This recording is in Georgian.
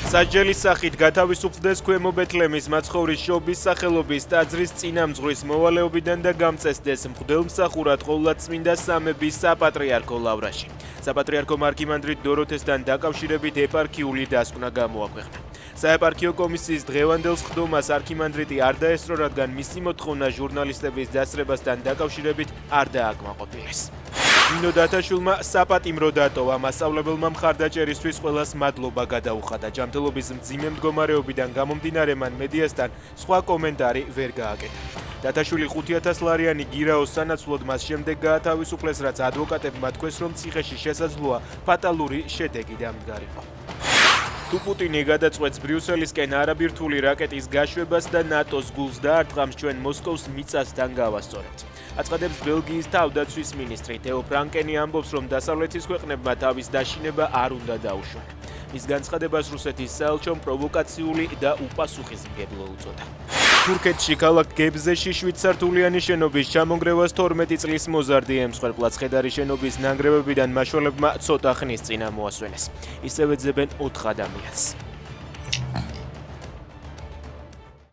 სასჯელის სახით გათავისუფლდეს ქვემო ბეთლემის მაცხოვრის შობის სახელობის ტაძრის წინამძღვრის მოვალეობიდან და გამწესდეს მღვდელმსახურად ყოვლადწმინდა სამების საპატრიარქო ლავრაში. საპატრიარქომ არქიმანდრიტ დოროთესთან დაკავშირებით ეპარქიული დასკვნა გამოაქვეყნა. საეპარქიო კომისიის დღევანდელ სხდომას არქიმანდრიტი არ დაესწრო, რადგან მისი მოთხოვნა ჟურნალისტების დასწრებასთან დაკავშირებით არ დააკმაყოფილეს. ნინო დათაშვილმა საპატიმრო დატოვა, მასწავლებელმა მხარდაჭერისთვის ყველას მადლობა გადაუხადა. ჯანმრთელობის მძიმე მდგომარეობიდან გამომდინარე მან მედიასთან სხვა კომენტარი ვერ გააკეთა. დათაშვილი 5,000 ლარიანი გირაოს სანაცვლოდ მას შემდეგ გაათავისუფლეს, რაც ადვოკატებმა თქვეს, რომ ციხეში შესაძლოა ფატალური შედეგი დამდგარიყო. თუ პუტინი გადაწყვეტს ბრიუსელისკენ არაბირთული რაკეტის გაშვებას და ნატოს გულს დაარტყამს, ჩვენ მოსკოვს მიწასთან გავასწორებთ. აცხადებს ბელგიის თავდაცვის მინისტრი თეო ფრანკენი, ამბობს, რომ დასავლეთის ქვეყნებმა თავის დაშინება არ უნდა დაუშვან. მის განცხადებას რუსეთის საელჩომ პროვოკაციული და უპასუხისმგებლო უწოდა. თურქეთში ქალაქ გებზეში 7 სართულიანი შენობის ჩამონგრევას 12 წლის მოზარდი ემსხვერპლა. ცხედარი შენობის ნანგრევებიდან მაშველებმა ცოტა ხნის წინ ამოასვენეს. ისევ ეძებენ 4 ადამიანს.